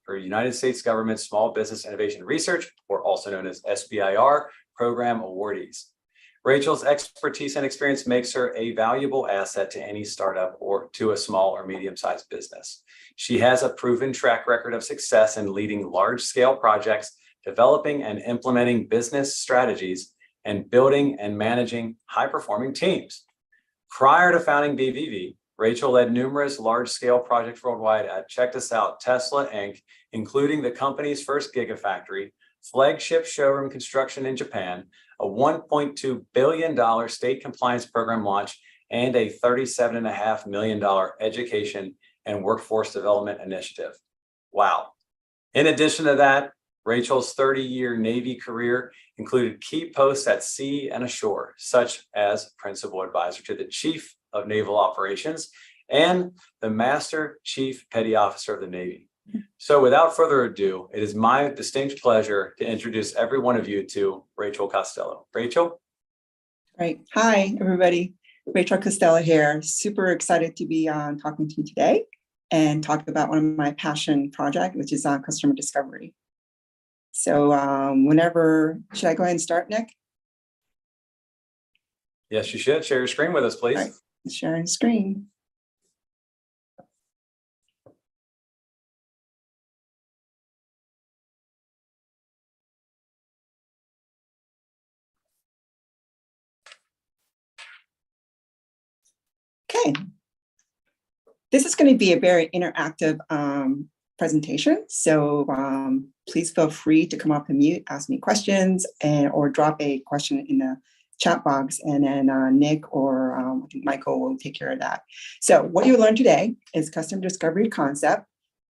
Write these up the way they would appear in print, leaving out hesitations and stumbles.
for United States Government Small Business Innovation Research, or also known as SBIR, program awardees. Rachel's expertise and experience makes her a valuable asset to any startup or to a small or medium-sized business. She has a proven track record of success in leading large-scale projects, developing and implementing business strategies, and building and managing high-performing teams. Prior to founding BVV, Rachel led numerous large-scale projects worldwide at, check this out, Tesla Inc., including the company's first Gigafactory, flagship showroom construction in Japan, a $1.2 billion state compliance program launch, and a $37.5 million education and workforce development initiative. Wow. In addition to that, Rachel's 30-year Navy career included key posts at sea and ashore, such as Principal Advisor to the Chief of Naval Operations and the Master Chief Petty Officer of the Navy. So without further ado, it is my distinct pleasure to introduce every one of you to Rachel Costello. Rachel? Great. Hi, everybody. Rachel Costello here. Super excited to be talking to you today and talk about one of my passion projects, which is customer discovery. So whenever, should I go ahead and start, Nick? Yes, you should. Share your screen with us, please. Right. Sharing screen. Okay. This is going to be a very interactive presentation. So please feel free to come up and mute, ask me questions, or drop a question in the chat box, and then Nick or I think Michael will take care of that. So what you learned today is customer discovery concept,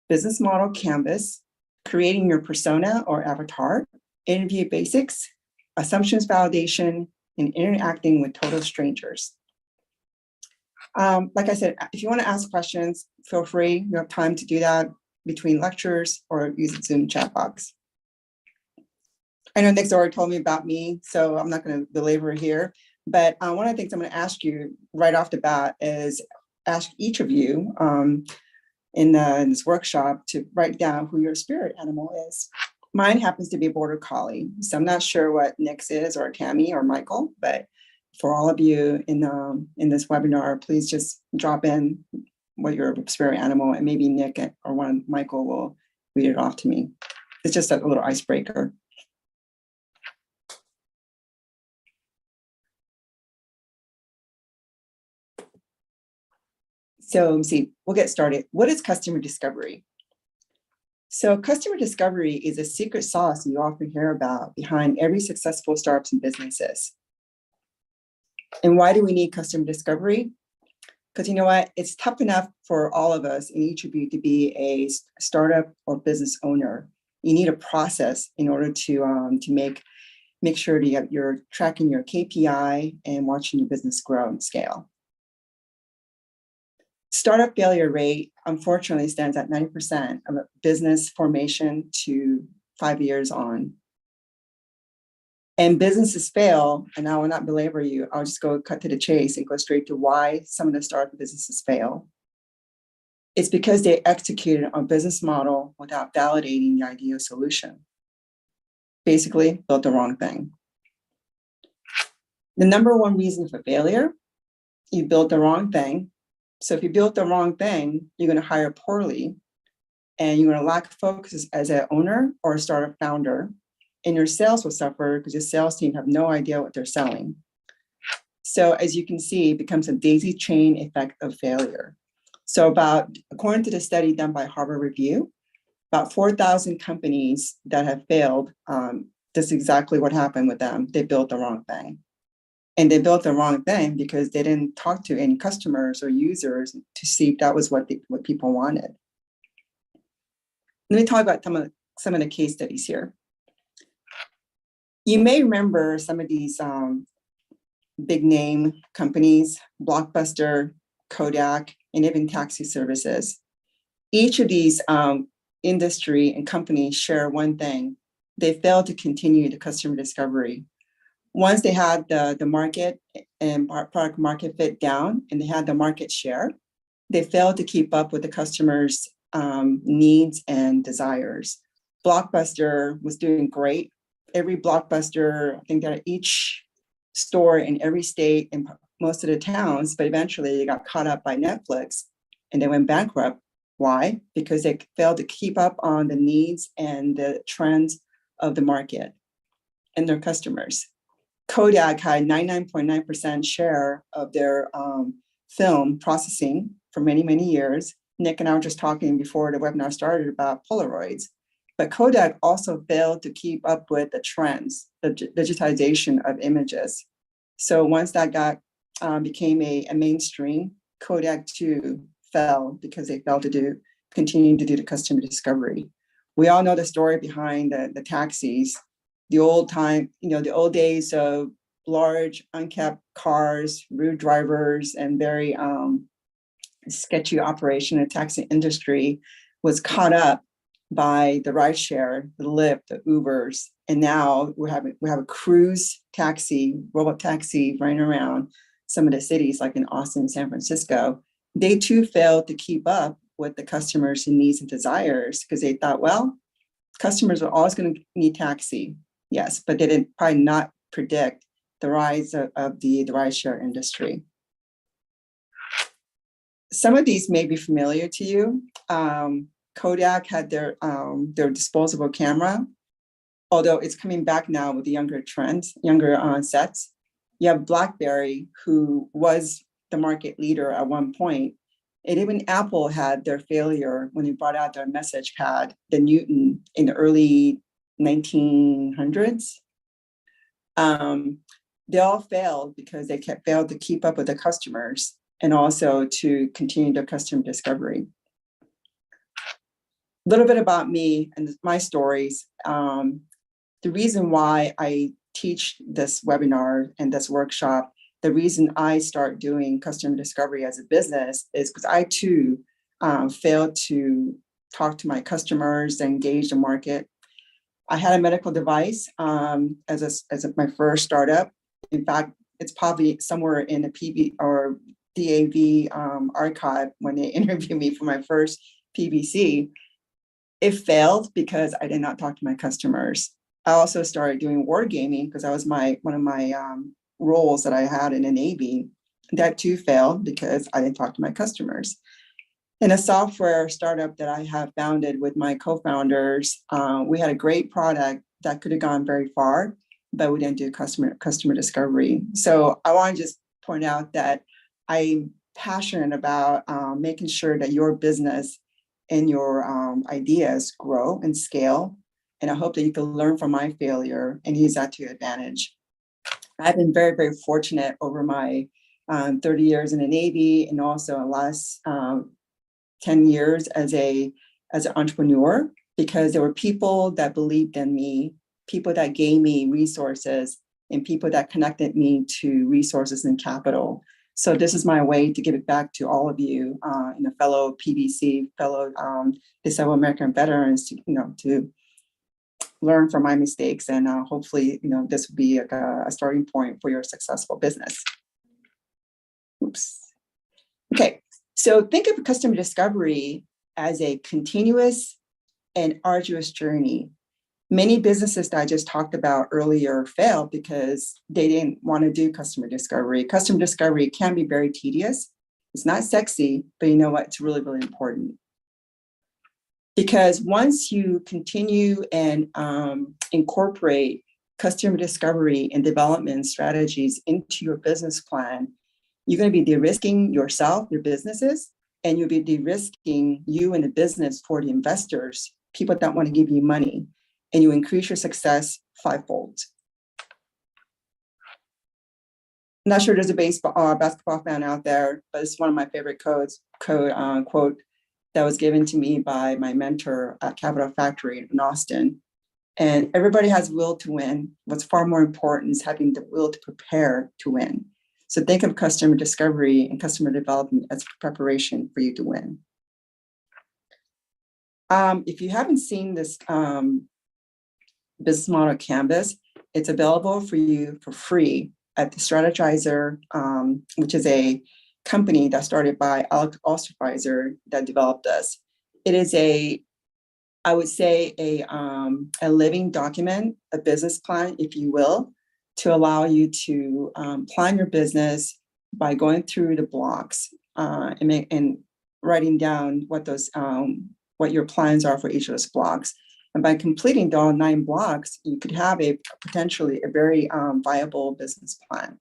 business model canvas, creating your persona or avatar, interview basics, assumptions validation, and interacting with total strangers. Like I said, if you want to ask questions, feel free. You have time to do that between lectures or use the Zoom chat box. I know Nick's already told me about me, so I'm not going to belabor here. But one of the things I'm going to ask you right off the bat is ask each of you in this workshop to write down who your spirit animal is. Mine happens to be a border collie, so I'm not sure what Nick's is, or Tammy or Michael, but for all of you in this webinar, please just drop in what your spirit animal, and maybe Nick or Michael will read it off to me. It's just a little icebreaker. So we'll get started. What is customer discovery? So customer discovery is a secret sauce you often hear about behind every successful startups and businesses. And why do we need customer discovery? Because you know what? It's tough enough for all of us and each of you to be a startup or business owner. You need a process in order to make sure that you're tracking your KPI and watching your business grow and scale. Startup failure rate, unfortunately, stands at 90% of a business formation to 5 years on. And businesses fail, and I will not belabor you. I'll just cut to the chase and go straight to why some of the startup businesses fail. It's because they executed a business model without validating the ideal solution. Basically, built the wrong thing. The number one reason for failure, you built the wrong thing. So if you built the wrong thing, you're going to hire poorly, and you're going to lack focus as an owner or a startup founder, and your sales will suffer because your sales team have no idea what they're selling. So as you can see, it becomes a daisy chain effect of failure. So according to the study done by Harvard Review, about 4,000 companies that have failed, that's exactly what happened with them. They built the wrong thing. And they built the wrong thing because they didn't talk to any customers or users to see if that was what people wanted. Let me talk about some of the case studies here. You may remember some of these big name companies, Blockbuster, Kodak, and even taxi services. Each of these industry and companies share one thing. They failed to continue the customer discovery. Once they had the market and product market fit down and they had the market share, they failed to keep up with the customers' needs and desires. Blockbuster was doing great. Every Blockbuster, I think that each store in every state and most of the towns, but eventually they got caught up by Netflix and they went bankrupt. Why? Because they failed to keep up on the needs and the trends of the market and their customers. Kodak had 99.9% share of their film processing for many, many years. Nick and I were just talking before the webinar started about Polaroids, but Kodak also failed to keep up with the trends, the digitization of images. So once that became a mainstream, Kodak too fell because they failed to continue to do the customer discovery. We all know the story behind the taxis, the old days of large unkept cars, rude drivers, and very sketchy operation in the taxi industry was caught up by the rideshare, the Lyft, the Ubers, and now we have a cruise taxi, robot taxi running around some of the cities like in Austin, San Francisco. They too failed to keep up with the customers' needs and desires because they thought, well, customers are always going to need taxi, yes, but they didn't probably not predict the rise of the rideshare industry. Some of these may be familiar to you. Kodak had their disposable camera, although it's coming back now with the younger trends, younger sets. You have BlackBerry, who was the market leader at one point. And even Apple had their failure when they brought out their message pad, the Newton, in the early 1900s. They all failed because they failed to keep up with the customers and also to continue their customer discovery. A little bit about me and my stories. The reason why I teach this webinar and this workshop, the reason I start doing customer discovery as a business is because I too failed to talk to my customers and engage the market. I had a medical device as my first startup. In fact, it's probably somewhere in the PB or DAV archive when they interviewed me for my first PBC. It failed because I did not talk to my customers. I also started doing wargaming because that was one of my roles that I had in the Navy. That too failed because I didn't talk to my customers. In a software startup that I have founded with my co-founders, we had a great product that could have gone very far, but we didn't do customer discovery. So I want to just point out that I'm passionate about making sure that your business and your ideas grow and scale. And I hope that you can learn from my failure and use that to your advantage. I've been very, very fortunate over my 30 years in the Navy and also the last 10 years as an entrepreneur, because there were people that believed in me, people that gave me resources, and people that connected me to resources and capital. So this is my way to give it back to all of you, fellow PBC, fellow disabled American veterans, to learn from my mistakes, and hopefully, this will be a starting point for your successful business. Oops. Okay, so think of customer discovery as a continuous and arduous journey. Many businesses that I just talked about earlier failed because they didn't want to do customer discovery. Customer discovery can be very tedious. It's not sexy, but you know what? It's really, really important. Because once you continue and incorporate customer discovery and development strategies into your business plan, you're going to be de-risking yourself, your businesses, and you'll be de-risking you and the business for the investors, people that want to give you money, and you increase your success fivefold. I'm not sure there's a basketball fan out there, but it's one of my favorite quote that was given to me by my mentor at Gigafactory in Austin. And everybody has will to win. What's far more important is having the will to prepare to win. So think of customer discovery and customer development as preparation for you to win. If you haven't seen this business model canvas, it's available for you for free at the Strategizer, which is a company that started by Alex Osterweiser that developed us. It is I would say a living document, a business plan, if you will, to allow you to plan your business by going through the blocks and writing down what your plans are for each of those blocks. And by completing all 9 blocks, you could have potentially a very viable business plan.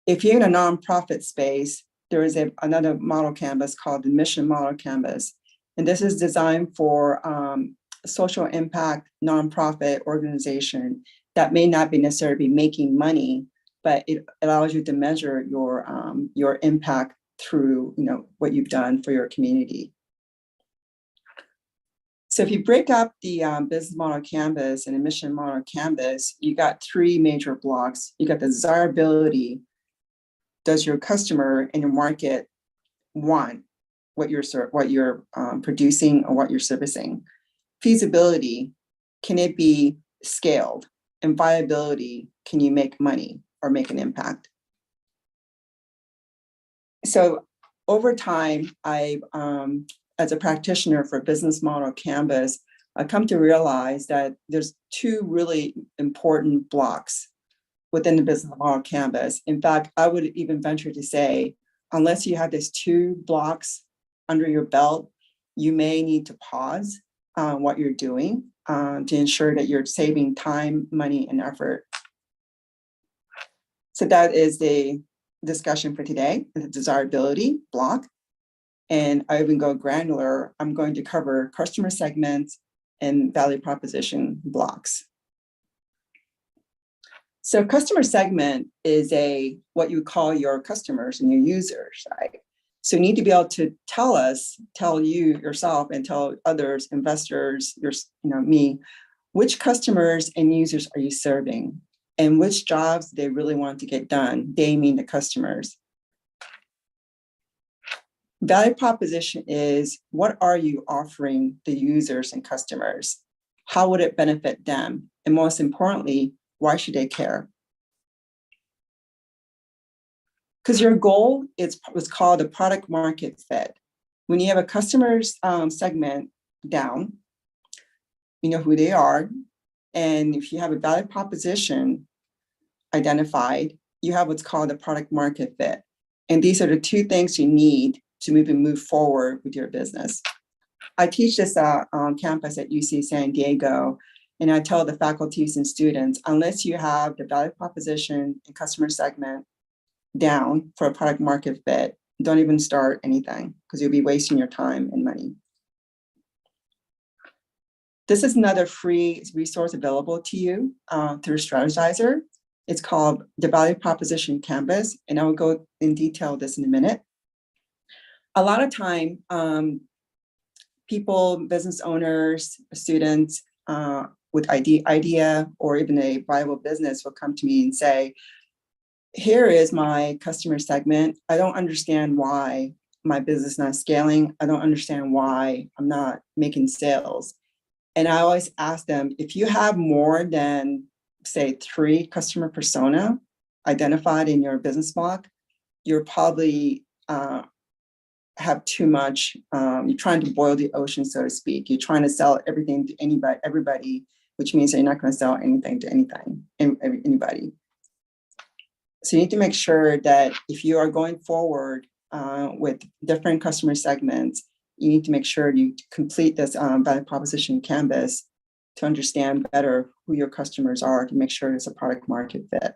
If you're in a nonprofit space, there is another model canvas called the Mission Model Canvas. And this is designed for social impact nonprofit organization that may not be necessarily making money, but it allows you to measure your impact through what you've done for your community. So if you break up the business model canvas and the mission model canvas, you got 3 major blocks. You got the desirability. Does your customer and your market want what you're producing or what you're servicing? Feasibility, can it be scaled? And viability, can you make money or make an impact? So over time, as a practitioner for business model canvas, I come to realize that there's 2 really important blocks within the business model canvas. In fact, I would even venture to say, unless you have these 2 blocks under your belt, you may need to pause what you're doing to ensure that you're saving time, money, and effort. So that is the discussion for today, the desirability block. And I even go granular. I'm going to cover customer segments and value proposition blocks. So customer segment is what you call your customers and your users, right? So you need to be able to tell you yourself and tell others, investors, me, which customers and users are you serving and which jobs they really want to get done. They mean the customers. Value proposition is, what are you offering the users and customers? How would it benefit them? And most importantly, why should they care? Because your goal was called a product market fit. When you have a customer's segment down, you know who they are. And if you have a value proposition identified, you have what's called a product market fit. And these are the 2 things you need to move forward with your business. I teach this on campus at UC San Diego, and I tell the faculties and students, unless you have the value proposition and customer segment down for a product market fit, don't even start anything because you'll be wasting your time and money. This is another free resource available to you through Strategizer. It's called the Value Proposition Canvas, and I will go in detail this in a minute. A lot of time, people, business owners, students with idea or even a viable business will come to me and say, here is my customer segment. I don't understand why my business is not scaling. I don't understand why I'm not making sales. And I always ask them, if you have more than, say, 3 customer persona identified in your business block, you're probably have too much. You're trying to boil the ocean, so to speak. You're trying to sell everything to everybody, which means that you're not going to sell anything to anybody. So you need to make sure that if you are going forward with different customer segments, you need to make sure you complete this value proposition canvas to understand better who your customers are, to make sure it's a product market fit.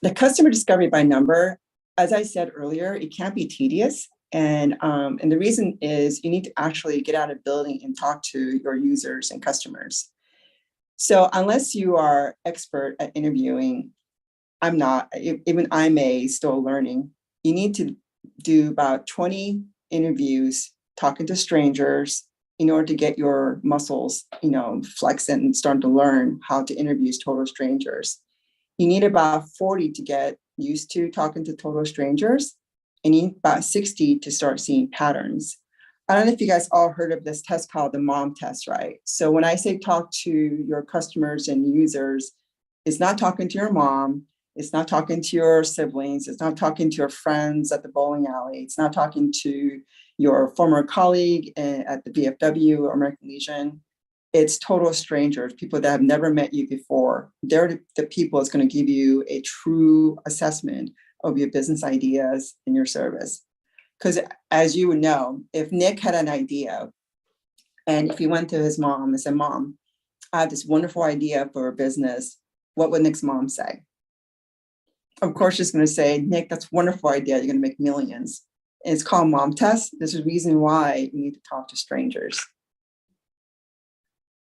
The customer discovery by number, as I said earlier, it can't be tedious. And the reason is you need to actually get out of the building and talk to your users and customers. So unless you are expert at interviewing, I'm not, even I'm still learning. You need to do about 20 interviews talking to strangers in order to get your muscles, flexing and starting to learn how to interview total strangers. You need about 40 to get used to talking to total strangers, and you need about 60 to start seeing patterns. I don't know if you guys all heard of this test called the MOM test, right? So when I say talk to your customers and users, it's not talking to your mom, It's not talking to your siblings. It's not talking to your friends at the bowling alley. It's not talking to your former colleague at the VFW or American Legion. It's total strangers, people that have never met you before. They're the people that's going to give you a true assessment of your business ideas and your service. Because as you would know, if Nick had an idea and if he went to his mom and said, Mom, I have this wonderful idea for a business, what would Nick's mom say? Of course, she's going to say, Nick, that's a wonderful idea. You're going to make millions. And it's called mom test. This is the reason why you need to talk to strangers.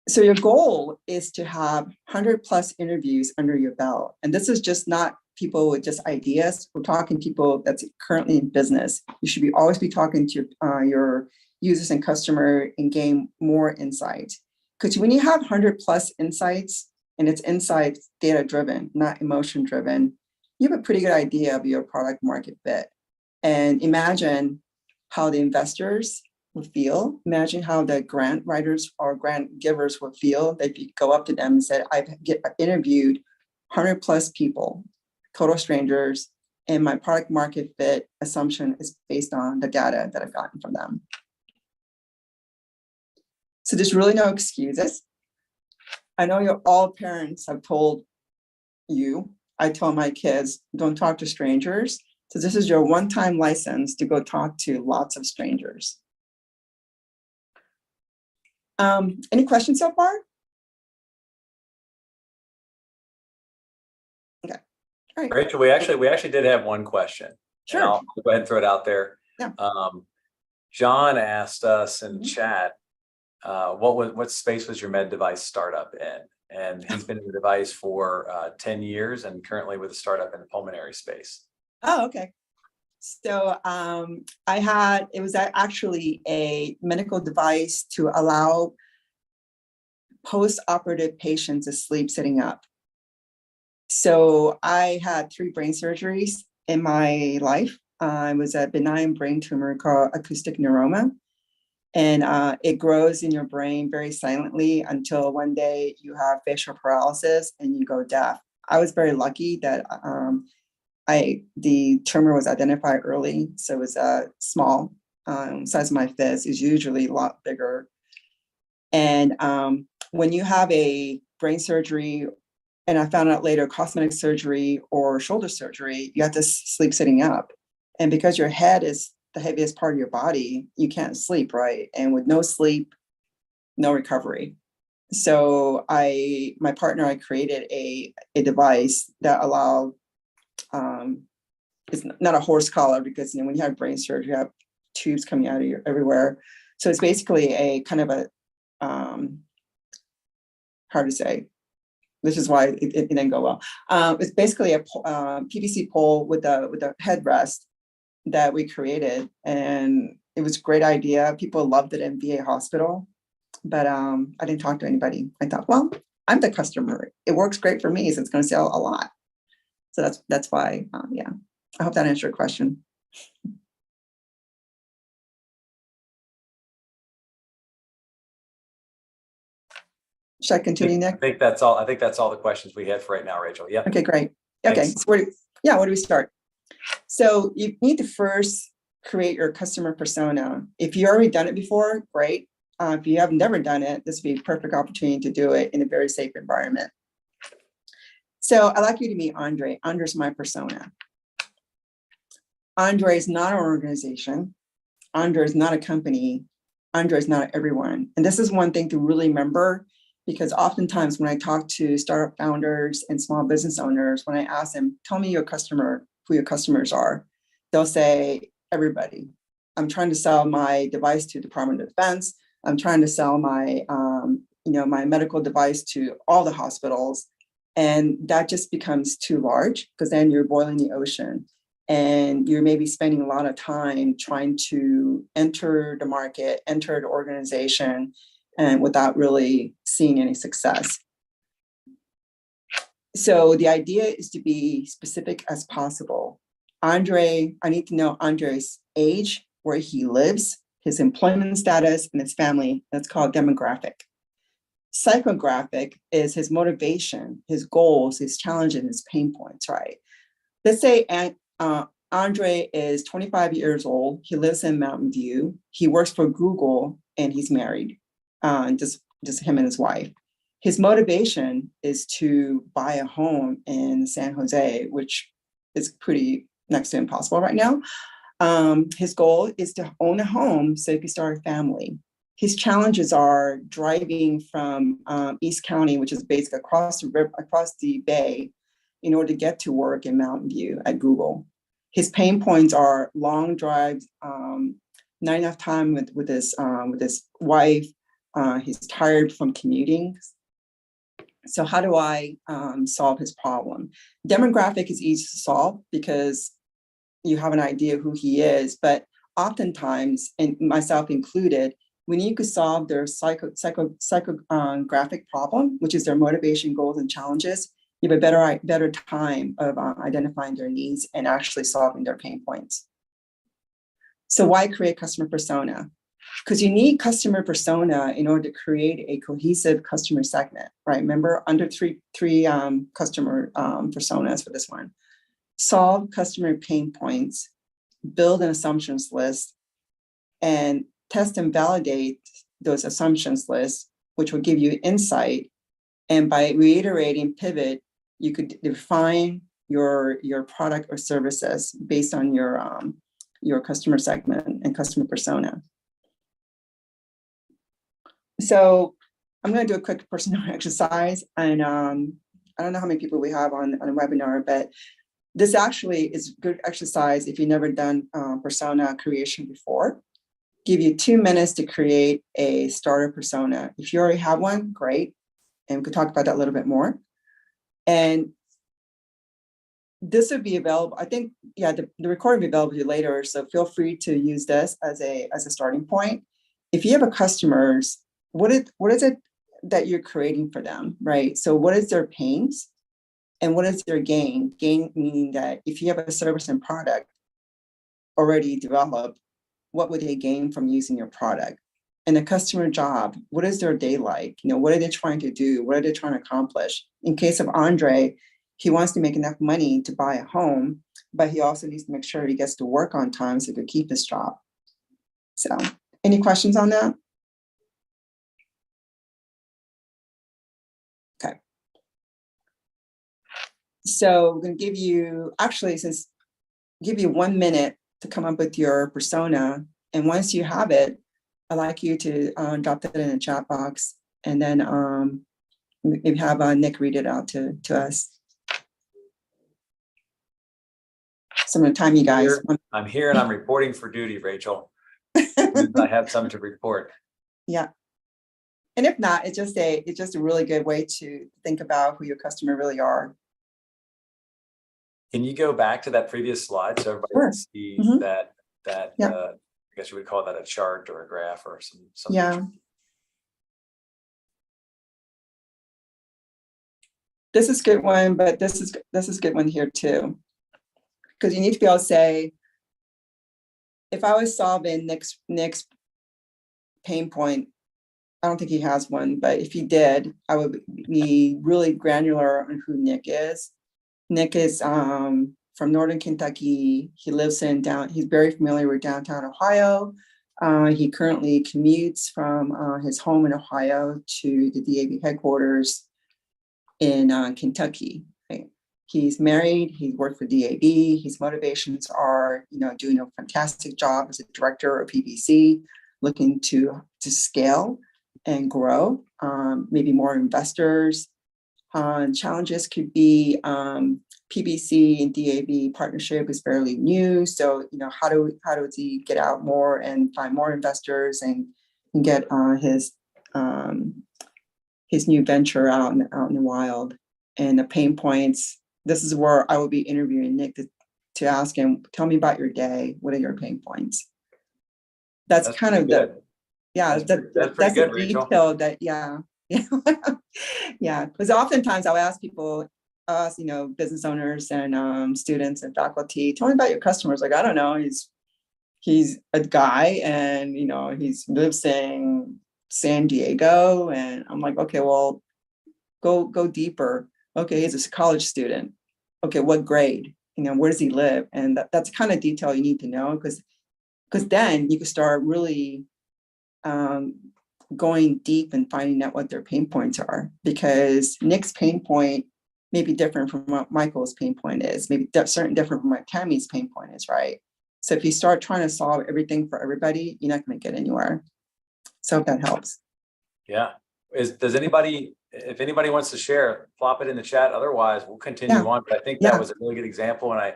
So your goal is to have 100+ interviews under your belt. And this is just not people with just ideas. We're talking people that's currently in business. You should always be talking to your users and customer and gain more insight. Because when you have 100+ insights, and it's insights data driven, not emotion driven, you have a pretty good idea of your product market fit. And imagine how the investors would feel. Imagine how the grant writers or grant givers would feel. They'd go up to them and said, I've interviewed 100+ people, total strangers, and my product market fit assumption is based on the data that I've gotten from them. So there's really no excuses. I know all parents have told you, I tell my kids, don't talk to strangers. So this is your one-time license to go talk to lots of strangers. Any questions so far? Okay, all right. Rachel, we actually did have one question. Sure. And I'll go ahead and throw it out there. Yeah. John asked us in chat, what space was your med device startup in? And he's been in the device for 10 years and currently with a startup in the pulmonary space. Oh, okay. So it was actually a medical device to allow post-operative patients to sleep sitting up. So I had 3 brain surgeries in my life. It was a benign brain tumor called acoustic neuroma. And it grows in your brain very silently until one day you have facial paralysis and you go deaf. I was very lucky that the tumor was identified early. So it was small, size of my fist, is usually a lot bigger. And when you have a brain surgery, and I found out later, cosmetic surgery or shoulder surgery, you have to sleep sitting up. And because your head is the heaviest part of your body, you can't sleep, right? And with no sleep, no recovery. So my partner, I created a device that allowed, it's not a horse collar because when you have brain surgery, you have tubes coming out of you everywhere. So it's basically a kind of a, hard to say. This is why it didn't go well. It's basically a PVC pole with a headrest that we created, and it was a great idea. People loved it in VA hospital, but I didn't talk to anybody. I thought, well, I'm the customer. It works great for me, so it's going to sell a lot. So that's why, yeah. I hope that answered your question. Should I continue, Nick? I think that's all the questions we have for right now, Rachel. Yeah. Okay, great. Okay, so where do we start? So you need to first create your customer persona. If you already done it before, great. If you have never done it, this would be a perfect opportunity to do it in a very safe environment. So I'd like you to meet Andre. Andre's my persona. Andre is not an organization. Andre is not a company. Andre is not everyone. And this is one thing to really remember, because oftentimes when I talk to startup founders and small business owners, when I ask them, tell me who your customers are, they'll say, everybody. I'm trying to sell my device to the Department of Defense. I'm trying to sell my, my medical device to all the hospitals. And that just becomes too large, because then you're boiling the ocean and you're maybe spending a lot of time trying to enter the market, enter the organization, and without really seeing any success. So the idea is to be specific as possible. Andre, I need to know Andre's age, where he lives, his employment status, and his family. That's called demographic. Psychographic is his motivation, his goals, his challenges, his pain points, right? Let's say Andre is 25 years old. He lives in Mountain View. He works for Google and he's married, just him and his wife. His motivation is to buy a home in San Jose, which is pretty next to impossible right now. His goal is to own a home so he can start a family. His challenges are driving from East County, which is basically across the bay, in order to get to work in Mountain View at Google. His pain points are long drives, not enough time with his wife. He's tired from commuting. So how do I solve his problem? Demographic is easy to solve because you have an idea who he is, but oftentimes, and myself included, when you could solve their psychographic problem, which is their motivation, goals, and challenges, you have a better time of identifying their needs and actually solving their pain points. So why create customer persona? Because you need customer persona in order to create a cohesive customer segment, right? Remember, under three customer personas for this one. Solve customer pain points, build an assumptions list, and test and validate those assumptions lists, which will give you insight. And by reiterating pivot, you could define your product or services based on your customer segment and customer persona. So I'm going to do a quick persona exercise, and I don't know how many people we have on a webinar, but this actually is good exercise if you've never done persona creation before. Give you 2 minutes to create a starter persona. If you already have one, great. And we could talk about that a little bit more. And this would be available, I think, yeah, the recording will be available to you later. So feel free to use this as a starting point. If you have a customers, what is it that you're creating for them, right? So what is their pains and what is their gain? Gain meaning that if you have a service and product already developed, what would they gain from using your product? And the customer job, what is their day like? What are they trying to do? What are they trying to accomplish? In case of Andre, he wants to make enough money to buy a home, but he also needs to make sure he gets to work on time so he can keep his job. So, any questions on that? Okay. So we're going to give you 1 minute to come up with your persona. And once you have it, I'd like you to drop that in the chat box, and then maybe have Nick read it out to us. So I'm going to time you guys. I'm here and I'm reporting for duty, Rachel. I have something to report. Yeah. And if not, it's just a really good way to think about who your customer really are. Can you go back to that previous slide so everybody can see that Yeah. I guess you would call that a chart or a graph or some Yeah. This is a good one, but this is a good one here too. Because you need to be able to say, if I was solving Nick's pain point, I don't think he has one, but if he did, I would be really granular on who Nick is. Nick is from Northern Kentucky. He lives he's very familiar with downtown Ohio. He currently commutes from his home in Ohio to the DAB headquarters in Kentucky. Right? He's married, he worked for DAB. His motivations are, doing a fantastic job as a director of PBC, looking to scale and grow, maybe more investors. Challenges could be PBC and DAB partnership is fairly new. So, how does he get out more and find more investors and get his new venture out in the wild? And the pain points, this is where I will be interviewing Nick to ask him, tell me about your day. What are your pain points? That's kind of good. That's pretty good, a Rachel. detail that, yeah. Yeah, because oftentimes I'll ask people, business owners and students and faculty, tell me about your customers. Like, I don't know, he's a guy and, he lives in San Diego. And I'm like, okay, well, go deeper. Okay, he's a college student. Okay, what grade? Where does he live? And that's the kind of detail you need to know, because then you can start really going deep and finding out what their pain points are, because Nick's pain point may be different from what Michael's pain point is, maybe different from what Tammy's pain point is, right? So if you start trying to solve everything for everybody, you're not going to get anywhere. So if that helps. Yeah. Does anybody, if anybody wants to share, plop it in the chat. Otherwise, we'll continue on. But I think that was a really good example. And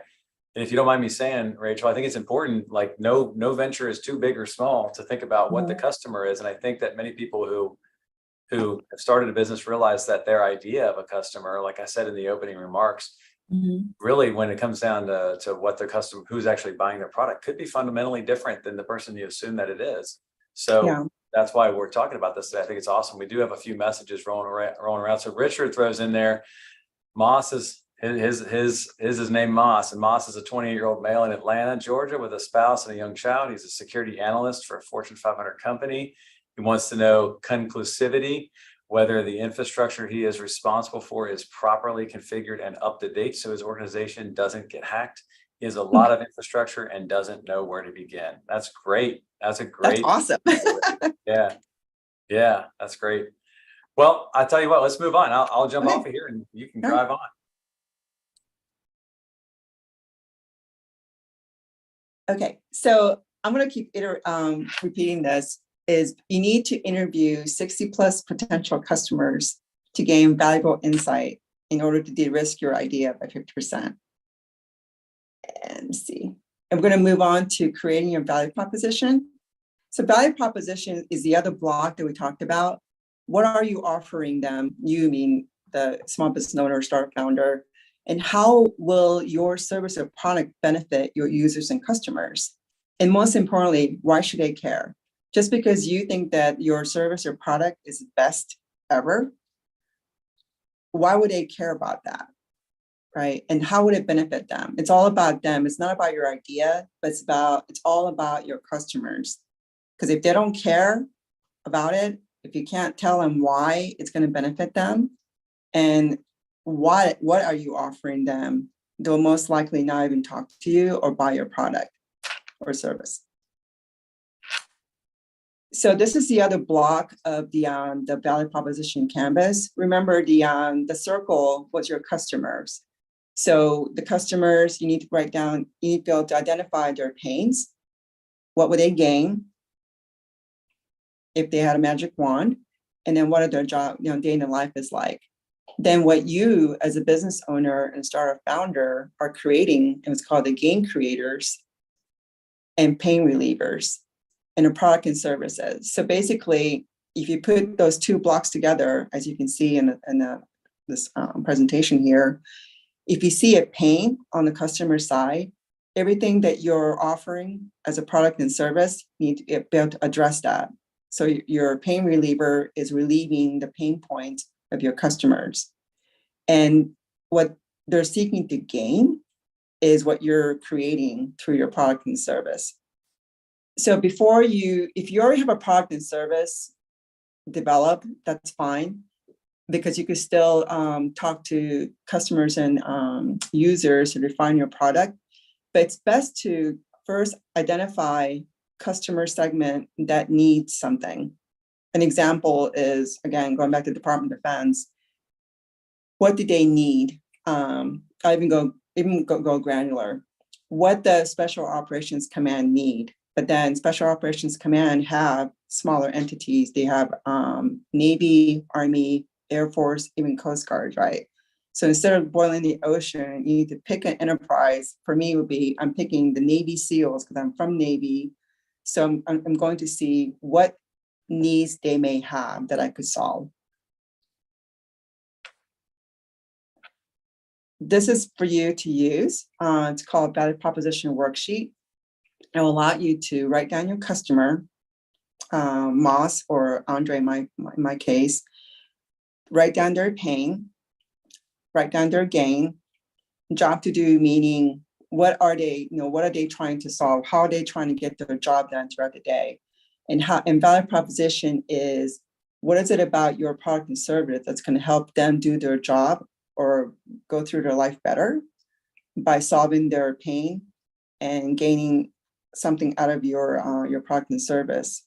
if you don't mind me saying, Rachel, I think it's important, like no venture is too big or small to think about what the customer is. And I think that many people who have started a business realize that their idea of a customer, like I said in the opening remarks, really when it comes down to what their customer, who's actually buying their product, could be fundamentally different than the person you assume that it is. So that's why we're talking about this today. I think it's awesome. We do have a few messages rolling around. So Richard throws in there, Moss is his name Moss, and Moss is a 28-year-old male in Atlanta, Georgia, with a spouse and a young child. He's a security analyst for a Fortune 500 company. He wants to know conclusivity, whether the infrastructure he is responsible for is properly configured and up to date so his organization doesn't get hacked. He has a lot of infrastructure and doesn't know where to begin. That's great. That's awesome. Yeah, that's great. Well, I tell you what, let's move on. I'll jump off of here and you can drive on. Okay, so I'm going to keep repeating this. Is you need to interview 60 plus potential customers to gain valuable insight in order to de-risk your idea by 50%. And see, I'm going to move on to creating your value proposition. So value proposition is the other block that we talked about. What are you offering them? You mean the small business owner, startup founder, and how will your service or product benefit your users and customers? And most importantly, why should they care? Just because you think that your service or product is best ever, why would they care about that, right? And how would it benefit them? It's all about them. It's not about your idea, but it's all about your customers. Because if they don't care about it, if you can't tell them why it's going to benefit them and what are you offering them, they'll most likely not even talk to you or buy your product or service. So this is the other block of the value proposition canvas. Remember, the circle was your customers. So the customers, you need to write down, you need to be able to identify their pains. What would they gain if they had a magic wand? And then what are their job, day in their life is like. Then what you as a business owner and startup founder are creating, and it's called the gain creators and pain relievers and a product and services. So basically, if you put those two blocks together, as you can see in this presentation here, if you see a pain on the customer side, everything that you're offering as a product and service, you need to be able to address that. So your pain reliever is relieving the pain points of your customers. And what they're seeking to gain is what you're creating through your product and service. So if you already have a product and service developed, that's fine, because you could still talk to customers and users to refine your product. But it's best to first identify customer segment that needs something. An example is, again, going back to Department of Defense. What do they need? I even go granular. What the Special Operations Command need? But then Special Operations Command have smaller entities. They have Navy, Army, Air Force, even Coast Guard, right? So instead of boiling the ocean, you need to pick an enterprise. For me, it would be, I'm picking the Navy SEALs because I'm from Navy. So I'm going to see what needs they may have that I could solve. This is for you to use. It's called Value Proposition Worksheet. It will allow you to write down your customer, Moss or Andre in my case, write down their pain, write down their gain, job to do, meaning what are they trying to solve? How are they trying to get their job done throughout the day? And value proposition is, what is it about your product and service that's going to help them do their job or go through their life better by solving their pain and gaining something out of your product and service.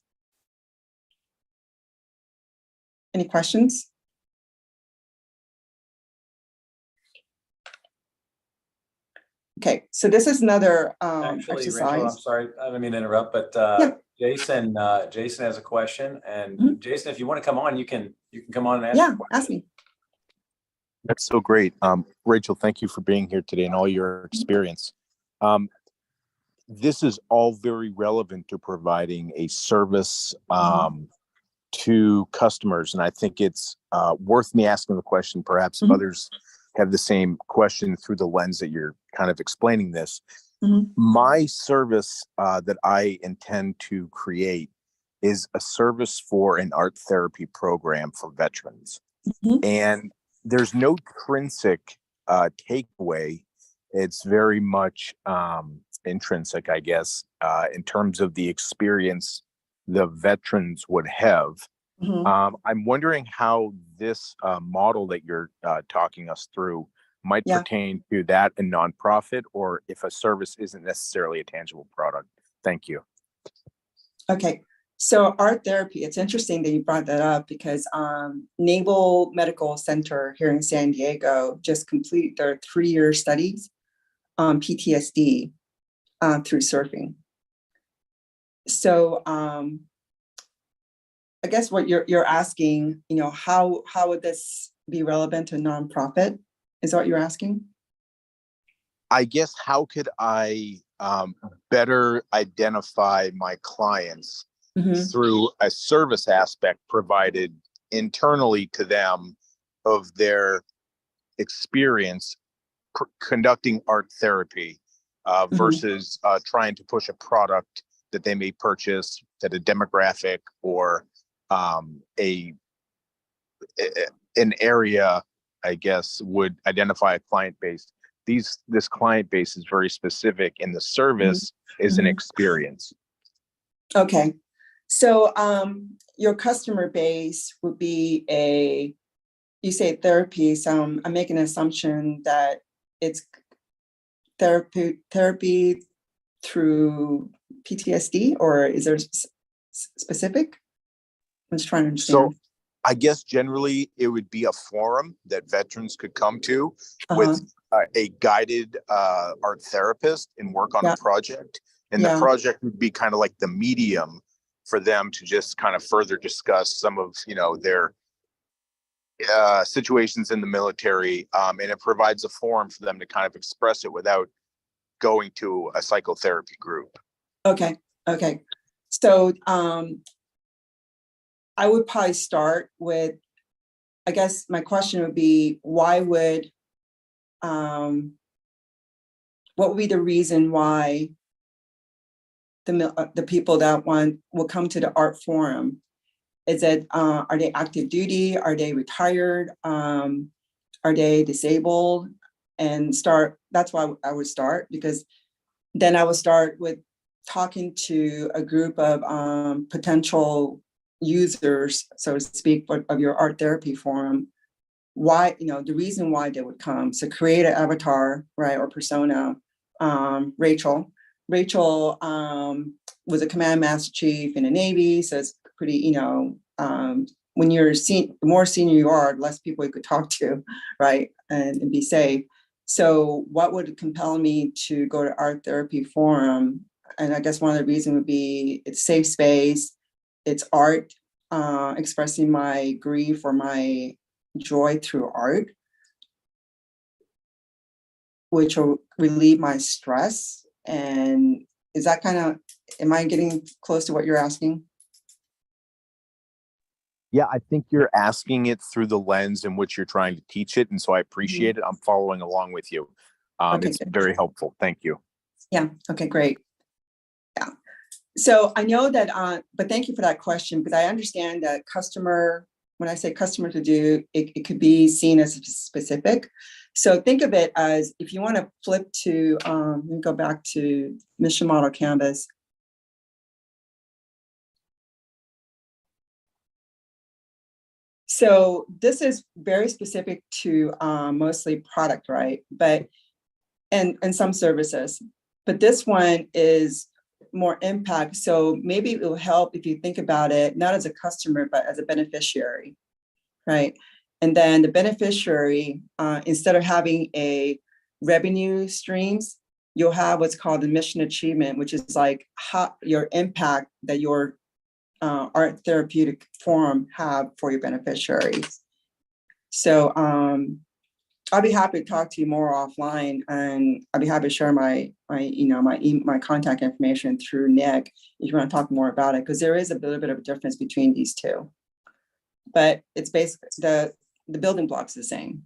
Any questions? Okay, so this is another Actually, Rachel, I'm exercise. sorry, I don't mean to interrupt, but Yeah. Jason has a question, and Mhm. Jason, if you want to come on, you can come on and ask. Yeah, ask me. That's so great. Rachel, thank you for being here today and all your experience. This is all very relevant to providing a service to customers. And I think it's worth me asking the question, perhaps if others have the same question through the lens that you're kind of explaining this. My service that I intend to create is a service for an art therapy program for veterans. And there's no intrinsic takeaway. It's very much intrinsic, I guess, in terms of the experience the veterans would have. I'm wondering how this model that you're talking us through might pertain to that and nonprofit, or if a service isn't necessarily a tangible product. Thank you. Okay, so art therapy, it's interesting that you brought that up because Naval Medical Center here in San Diego just completed their 3-year studies on PTSD through surfing. So I guess what you're asking, how would this be relevant to nonprofit? Is that what you're asking? I guess, how could I better identify my clients through a service aspect provided internally to them of their experience conducting art therapy versus trying to push a product that they may purchase that a demographic or an area, I guess, would identify a client base. This client base is very specific, and the service is an experience. Okay, so your customer base would be you say therapy, so I'm making an assumption that it's therapy through PTSD, or is there specific? I'm just trying to understand. So I guess generally it would be a forum that veterans could come to with a guided art therapist and work on a project. And the project would be kind of like the medium for them to just kind of further discuss some of, their situations in the military. And it provides a forum for them to kind of express it without going to a psychotherapy group. Okay. So I would probably start with, I guess my question would be, what would be the reason why the people that will come to the art forum? Is it, are they active duty? Are they retired? Are they disabled? And that's why I would start, because then I would start with talking to a group of potential users, so to speak, of your art therapy forum. Why, the reason why they would come. So create an avatar, right, or persona. Rachel was a command master chief in the Navy, so it's pretty, when you're the more senior you are, the less people you could talk to, right, and be safe. So what would compel me to go to art therapy forum? And I guess one of the reasons would be it's safe space, it's art, expressing my grief or my joy through art, which will relieve my stress. And is that am I getting close to what you're asking? Yeah, I think you're asking it through the lens in which you're trying to teach it. And so I appreciate it. I'm following along with you. It's very helpful. Thank you. Yeah. Okay, great. Yeah. So I know that, but thank you for that question, because I understand that when I say customer to do, it could be seen as specific. So think of it as, if you want to flip to, let me go back to mission model canvas. So this is very specific to mostly product, right? But and some services. But this one is more impact. So maybe it will help if you think about it, not as a customer, but as a beneficiary, right? And then the beneficiary, instead of having a revenue streams, you'll have what's called the mission achievement, which is like how your impact that your art therapeutic forum have for your beneficiaries. So I'll be happy to talk to you more offline, and I'll be happy to share my contact information through Nick if you want to talk more about it, because there is a little bit of a difference between these two. But it's basically the building blocks the same.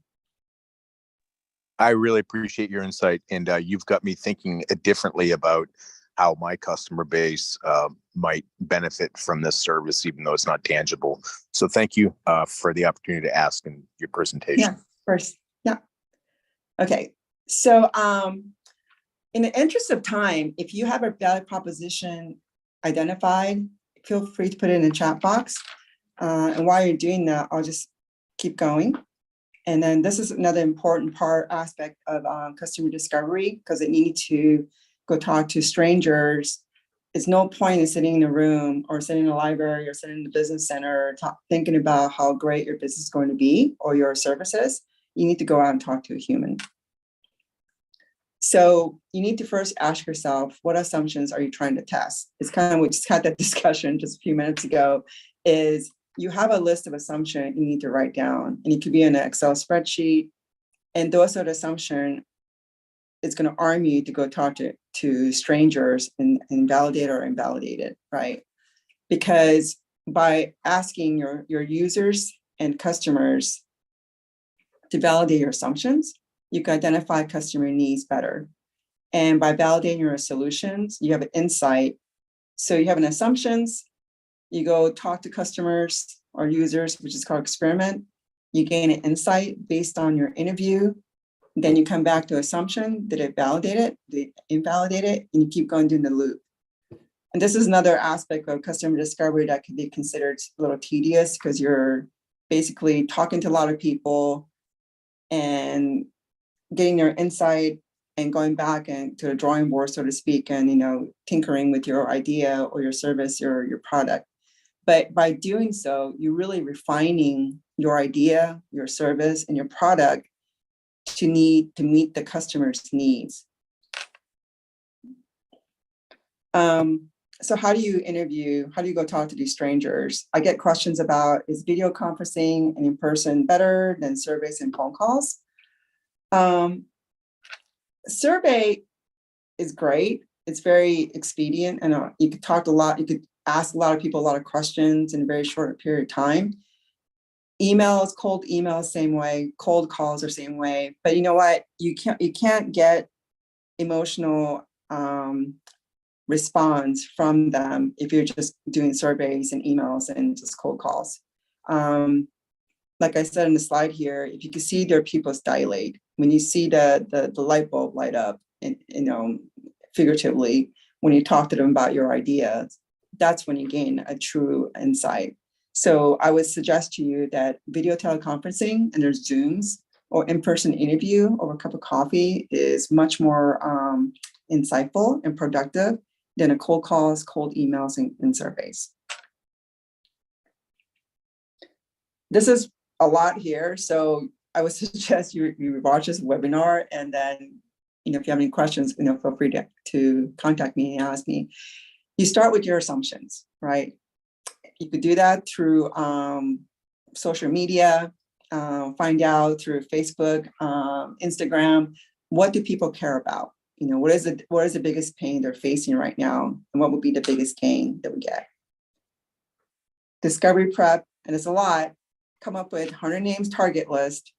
I really appreciate your insight, and you've got me thinking differently about how my customer base might benefit from this service, even though it's not tangible. So thank you for the opportunity to ask in your presentation. Yeah, first. Yeah. Okay. So in the interest of time, if you have a value proposition identified, feel free to put it in the chat box. And while you're doing that, I'll just keep going. And then this is another important aspect of customer discovery, because you need to go talk to strangers. It's no point in sitting in a room or sitting in a library or sitting in the business center thinking about how great your business is going to be or your services. You need to go out and talk to a human. So you need to first ask yourself, what assumptions are you trying to test? It's kind of, we just had that discussion just a few minutes ago, is you have a list of assumptions you need to write down, and it could be in an Excel spreadsheet. And those sort of assumptions is going to arm you to go talk to strangers and validate or invalidate it, right? Because by asking your users and customers to validate your assumptions, you can identify customer needs better. And by validating your solutions, you have an insight. So you have an assumptions, you go talk to customers or users, which is called experiment. You gain an insight based on your interview. Then you come back to assumption. Did it validate it? Did it invalidate it? And you keep going down the loop. And this is another aspect of customer discovery that can be considered a little tedious, because you're basically talking to a lot of people and getting their insight and going back and to a drawing board, so to speak, and tinkering with your idea or your service or your product. But by doing so, you're really refining your idea, your service, and your product to meet the customer's needs. So how do you interview? How do you go talk to these strangers? I get questions about, is video conferencing and in person better than surveys and phone calls? Survey is great. It's very expedient, and you could talk a lot. You could ask a lot of people a lot of questions in a very short period of time. Emails, cold emails, same way. Cold calls are same way. But you know what? You can't get emotional response from them if you're just doing surveys and emails and just cold calls. Like I said in the slide here, if you can see their pupils dilate, when you see the light bulb light up, and figuratively, when you talk to them about your ideas, that's when you gain a true insight. So I would suggest to you that video teleconferencing, and there's Zooms, or in-person interview over a cup of coffee is much more insightful and productive than a cold calls, cold emails, and surveys. This is a lot here, so I would suggest you watch this webinar, and then if you have any questions, feel free to contact me and ask me. You start with your assumptions, right? You could do that through social media, find out through Facebook, Instagram, what do people care about? What is the biggest pain they're facing right now, and what would be the biggest gain that we get? Discovery prep, and it's a lot. Come up with 100 names target list.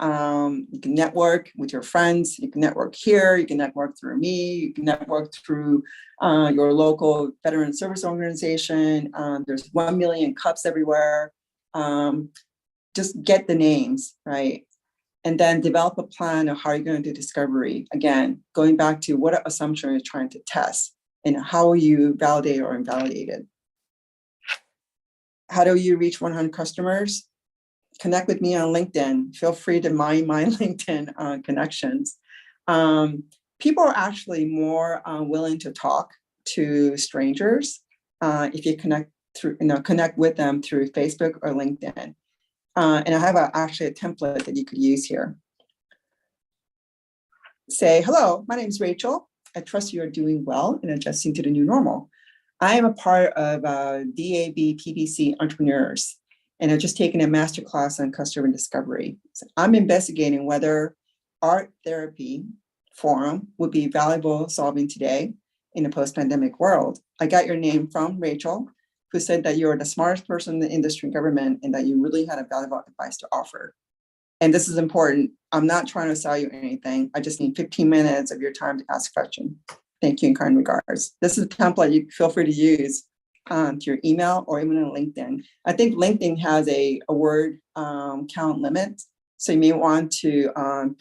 You can network with your friends. You can network here. You can network through me. You can network through your local veteran service organization. There's 1 million cups everywhere. Just get the names, right? And then develop a plan of how you're going to do discovery. Again, going back to what assumption you're trying to test and how will you validate or invalidate it. How do you reach 100 customers? Connect with me on LinkedIn. Feel free to mine my LinkedIn connections. People are actually more willing to talk to strangers if you connect with them through Facebook or LinkedIn. And I have actually a template that you could use here. Say, hello, my name is Rachel. I trust you are doing well and adjusting to the new normal. I am a part of DAB PPC Entrepreneurs, and I've just taken a masterclass on customer discovery. So I'm investigating whether art therapy forum would be valuable solving today in a post-pandemic world. I got your name from Rachel, who said that you're the smartest person in the industry and government and that you really had a valuable advice to offer. And this is important. I'm not trying to sell you anything. I just need 15 minutes of your time to ask a question. Thank you in kind regards. This is a template you feel free to use to your email or even on LinkedIn. I think LinkedIn has a word count limit. So you may want to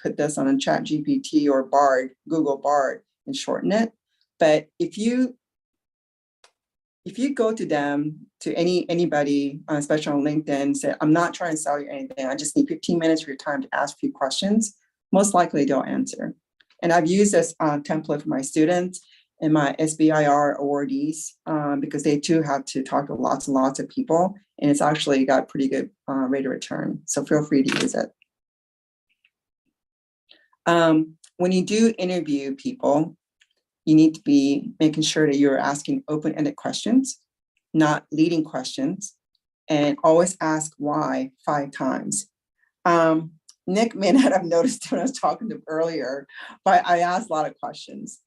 put this on a chat GPT or Bard, Google Bard, and shorten it. But if you go to them, to anybody, especially on LinkedIn, say, I'm not trying to sell you anything. I just need 15 minutes of your time to ask a few questions. Most likely they'll answer. And I've used this template for my students and my SBIR awardees because they too have to talk to lots and lots of people. And it's actually got pretty good rate of return. So feel free to use it. When you do interview people, you need to be making sure that you're asking open-ended questions, not leading questions, and always ask why 5 times. Nick may not have noticed when I was talking to him earlier, but I asked a lot of questions.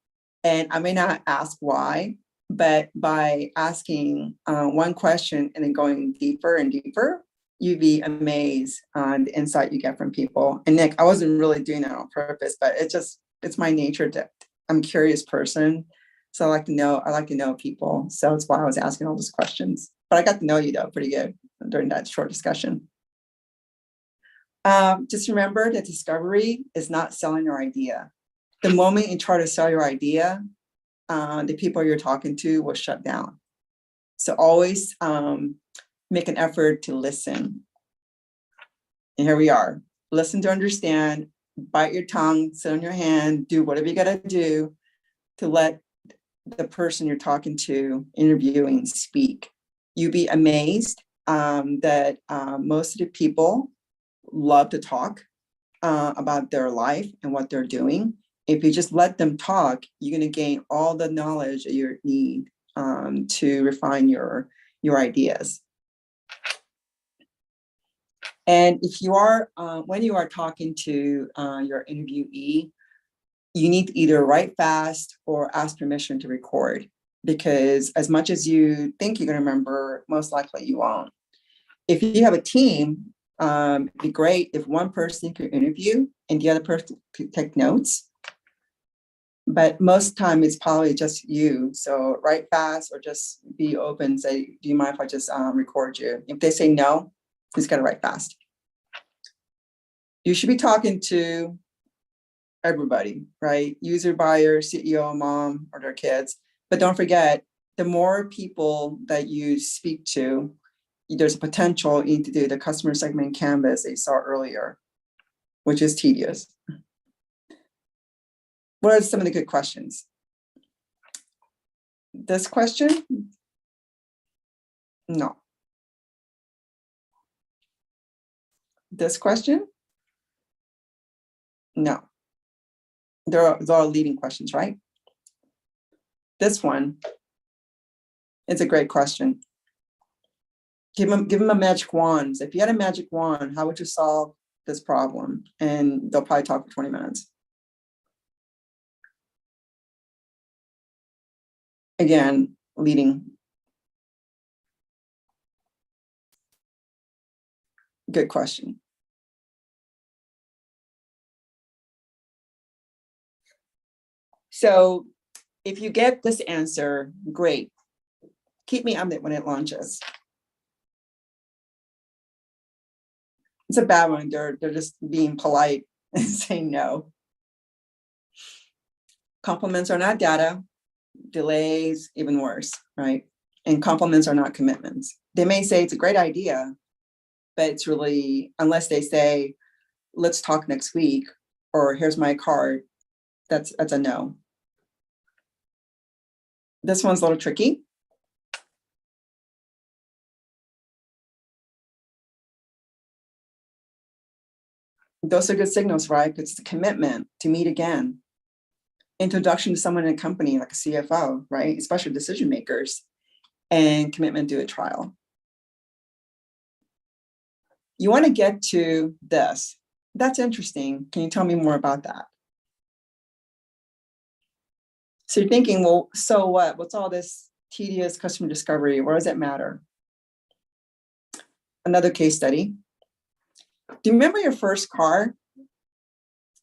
And I may not ask why, but by asking one question and then going deeper and deeper, you'd be amazed on the insight you get from people. And Nick, I wasn't really doing that on purpose, but it's my nature to, I'm a curious person. So I like to know people. So that's why I was asking all those questions. But I got to know you though pretty good during that short discussion. Just remember that discovery is not selling your idea. The moment you try to sell your idea, the people you're talking to will shut down. So always make an effort to listen. And here we are. Listen to understand, bite your tongue, sit on your hand, do whatever you gotta do to let the person you're talking to, interviewing, speak. You'd be amazed that most of the people love to talk about their life and what they're doing. If you just let them talk, you're going to gain all the knowledge that you need to refine your ideas. And if you are, when you are talking to your interviewee, you need to either write fast or ask permission to record, because as much as you think you're going to remember, most likely you won't. If you have a team, it'd be great if one person could interview and the other person could take notes. But most time it's probably just you. So write fast or just be open. Say, do you mind if I just record you? If they say no, just gotta write fast. You should be talking to everybody, right? User, buyer, CEO, mom, or their kids. But don't forget, the more people that you speak to, there's a potential you need to do the customer segment canvas that you saw earlier, which is tedious. What are some of the good questions? This question? No. This question? No. They're all leading questions, right? This one, it's a great question. Give them a magic wand. If you had a magic wand, how would you solve this problem? And they'll probably talk for 20 minutes. Again, leading. Good question. So if you get this answer, great. Keep me on it when it launches. It's a bad one. They're just being polite and saying no. Compliments are not data. Delays, even worse, right? And compliments are not commitments. They may say it's a great idea, but it's really, unless they say, let's talk next week, or here's my card, that's a no. This one's a little tricky. Those are good signals, right? It's the commitment to meet again. Introduction to someone in a company like a CFO, right? Especially decision makers, and commitment to a trial. You want to get to this. That's interesting. Can you tell me more about that? So you're thinking, well, so what? What's all this tedious customer discovery? Why does it matter? Another case study. Do you remember your first car?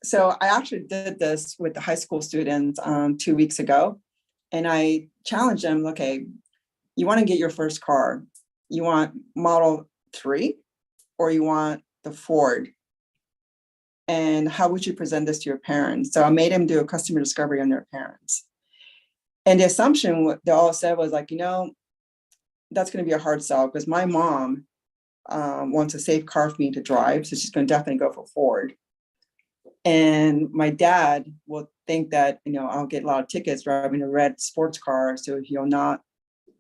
So I actually did this with the high school students 2 weeks ago, and I challenged them, okay, you want to get your first car. You want Model 3 or you want the Ford? And how would you present this to your parents? So I made them do a customer discovery on their parents. And the assumption what they all said was like, that's going to be a hard sell because my mom wants a safe car for me to drive. So she's going to definitely go for Ford. And my dad will think that, I'll get a lot of tickets driving a red sports car. So he'll not,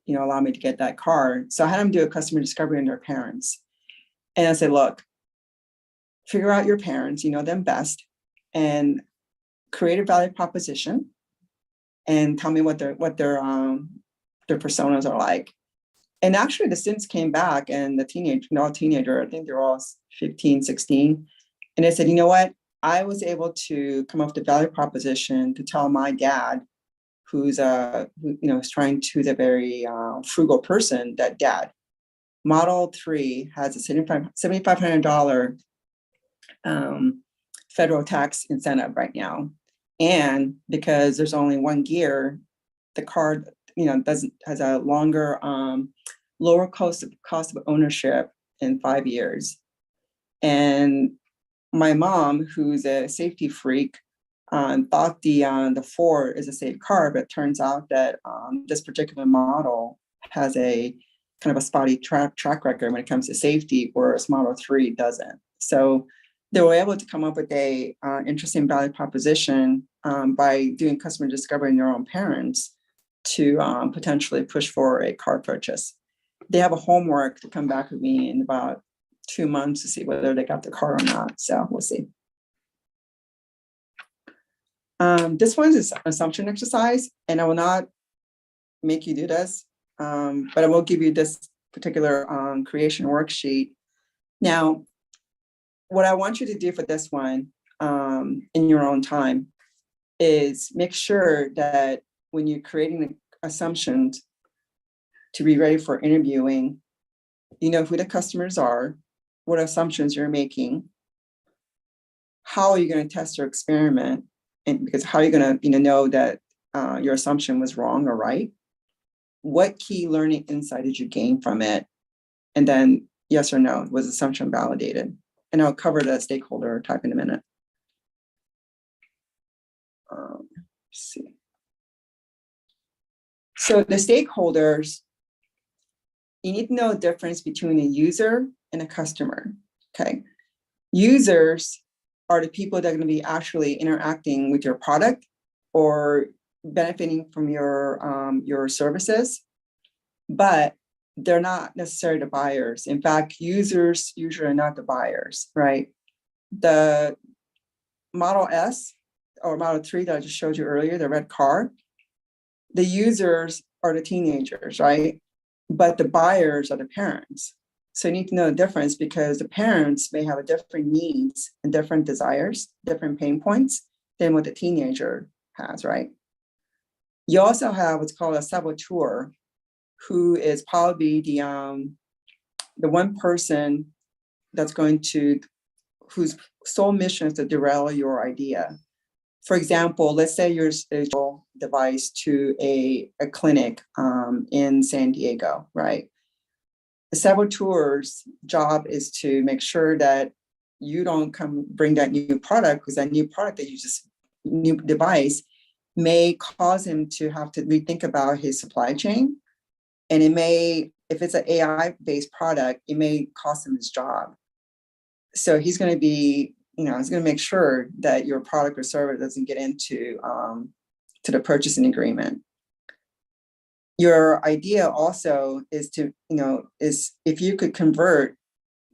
allow me to get that car. So I had him do a customer discovery on their parents. And I said, look, figure out your parents, you know them best, and create a value proposition and tell me what their personas are like. And actually the students came back and the teenager, I think they're all 15, 16. And they said, you know what? I was able to come up with a value proposition to tell my dad, who's a very frugal person, that dad, Model 3 has a $7,500 federal tax incentive right now. And because there's only one gear, the car, has a longer, lower cost of ownership in 5 years. And my mom, who's a safety freak, thought the Ford is a safe car, but it turns out that this particular model has a kind of a spotty track record when it comes to safety, whereas Model 3 doesn't. So they were able to come up with a interesting value proposition by doing customer discovery in their own parents to potentially push for a car purchase. They have a homework to come back with me in about 2 months to see whether they got the car or not. So we'll see. This one is an assumption exercise, and I will not make you do this, but I will give you this particular creation worksheet. Now, what I want you to do for this one in your own time is make sure that when you're creating the assumptions to be ready for interviewing, you know who the customers are, what assumptions you're making, how are you going to test or experiment, and because how are you going to know that your assumption was wrong or right? What key learning insight did you gain from it? And then yes or no, was assumption validated? And I'll cover the stakeholder type in a minute. Let's see. So the stakeholders, you need to know the difference between a user and a customer, okay? Users are the people that are gonna be actually interacting with your product or benefiting from your services, but they're not necessarily the buyers. In fact, users usually are not the buyers, right? The Model S or Model 3 that I just showed you earlier, the red car, the users are the teenagers, right? But the buyers are the parents. So you need to know the difference because the parents may have a different needs and different desires, different pain points than what the teenager has, right? You also have what's called a saboteur, who is probably the one person that's whose sole mission is to derail your idea. For example, let's say you're a device to a clinic in San Diego, right? The saboteur's job is to make sure that you don't bring that new product, because that new product that new device may cause him to have to rethink about his supply chain. And it may if it's an AI-based product, it may cost him his job. So he's going to be, he's going to make sure that your product or service doesn't get into to the purchasing agreement. Your idea also is to, is if you could convert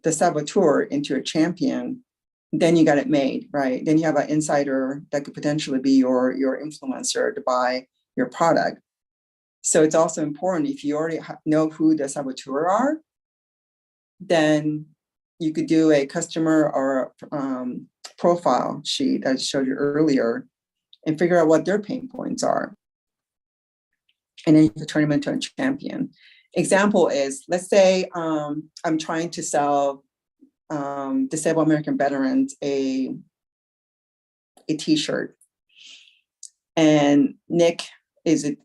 the saboteur into a champion, then you got it made, right? Then you have an insider that could potentially be your influencer to buy your product. So it's also important, if you already know who the saboteur are, then you could do a customer or profile sheet that I showed you earlier and figure out what their pain points are. And then you can turn them into a champion. Example is, let's say I'm trying to sell disabled American veterans a t-shirt. And Nick is a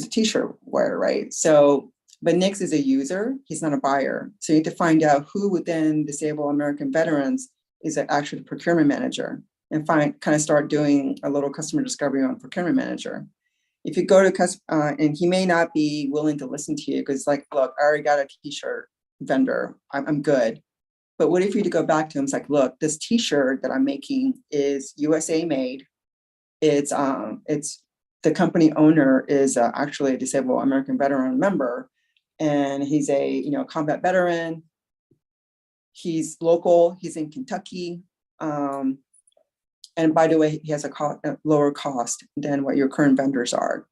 t-shirt wearer, right? So, but Nick is a user, he's not a buyer. So you need to find out who within disabled American veterans is actually the procurement manager, and kind of start doing a little customer discovery on procurement manager. If you go to and he may not be willing to listen to you because like, look, I already got a t-shirt vendor, I'm good. But what if you to go back to him? It's like, look, this t-shirt that I'm making is USA made. It's the company owner is actually a disabled American veteran member, and he's a combat veteran. He's local. He's in Kentucky, and by the way, he has a lower cost than what your current vendors are.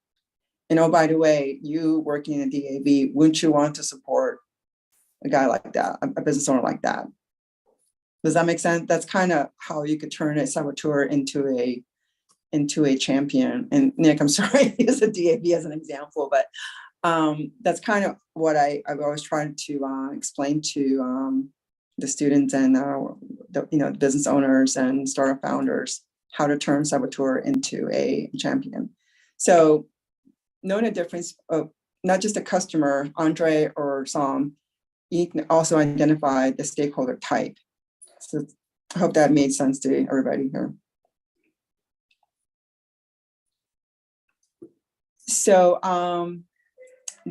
And oh, by the way, you working in DAV, wouldn't you want to support a guy like that, a business owner like that? Does that make sense? That's kind of how you could turn a saboteur into a champion. And Nick, I'm sorry, use a DAV as an example, but that's kind of what I've always tried to explain to the students and the business owners and startup founders, how to turn saboteur into a champion. So knowing the difference of not just a customer, Andre or Sam, you can also identify the stakeholder type. So I hope that made sense to everybody here. So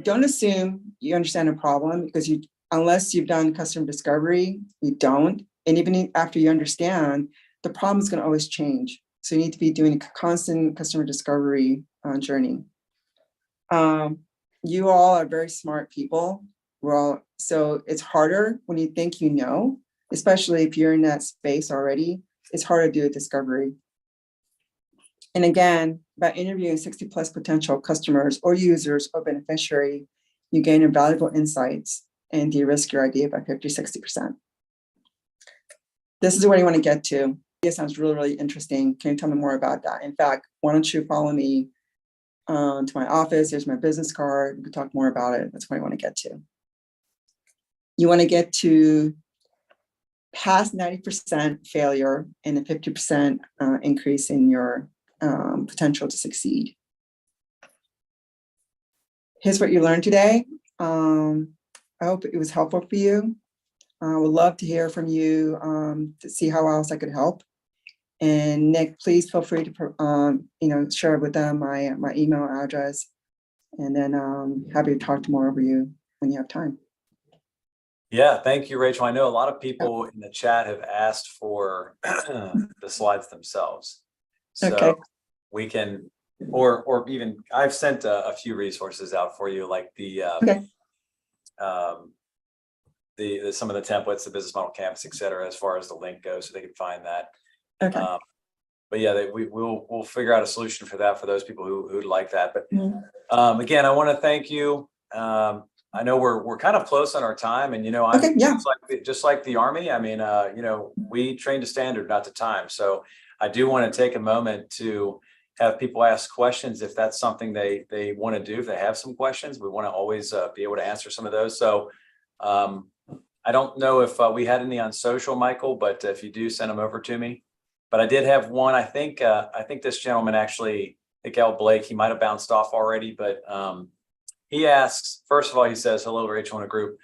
don't assume you understand a problem, because unless you've done customer discovery, you don't. And even after you understand, the problem is going to always change. So you need to be doing a constant customer discovery journey. You all are very smart people. So it's harder when you think you know, especially if you're in that space already. It's hard to do a discovery. And again, by interviewing 60+ potential customers or users or beneficiary, you gain invaluable insights and de-risk your idea by 50-60%. This is where you want to get to. It sounds really, really interesting. Can you tell me more about that? In fact, why don't you follow me to my office? Here's my business card. We can talk more about it. That's what I want to get to. You want to get to past 90% failure and a 50% increase in your potential to succeed. Here's what you learned today. I hope it was helpful for you. I would love to hear from you to see how else I could help. And Nick, please feel free to share with them my email address, and then happy to talk to more over you when you have time. Yeah, thank you, Rachel. I know a lot of people in the chat have asked for the slides themselves. So Okay. we can, or even I've sent a few resources out for you, like the some of the templates, the business model canvas, et cetera, as far as the link goes, so they can find that. Okay. But yeah, we'll figure out a solution for that for those people who'd like that. But again, I want to thank you. I know we're kind of close on our time, and I'm just like the Army. I mean, we train to standard, not to time. So I do want to take a moment to have people ask questions if that's something they want to do. If they have some questions, we want to always be able to answer some of those. So I don't know if we had any on social, Michael, but if you do, send them over to me. But I did have one. I think this gentleman actually, Al Blake, he might have bounced off already, but he asks, first of all, he says, hello, Rachel and a group.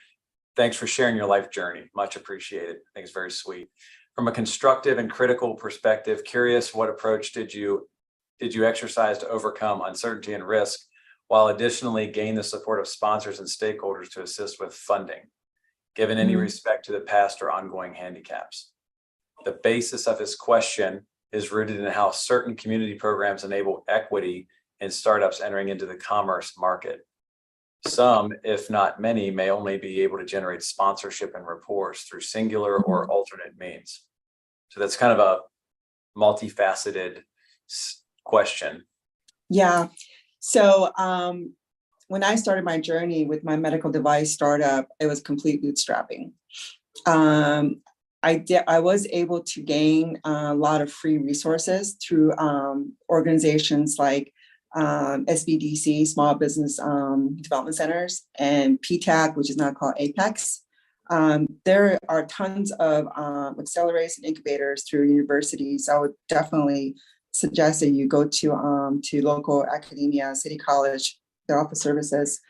Thanks for sharing your life journey. Much appreciated. I think it's very sweet. From a constructive and critical perspective, curious what approach did you exercise to overcome uncertainty and risk while additionally gain the support of sponsors and stakeholders to assist with funding, given any respect to the past or ongoing handicaps. The basis of his question is rooted in how certain community programs enable equity in startups entering into the commerce market. Some, if not many, may only be able to generate sponsorship and reports through singular or alternate means. So that's kind of a multifaceted question. Yeah. So when I started my journey with my medical device startup, it was complete bootstrapping. I was able to gain a lot of free resources through organizations like SBDC, Small Business Development Centers, and PTAC, which is now called Apex. There are tons of accelerators and incubators through universities. I would definitely suggest that you go to local academia, City College, their office services.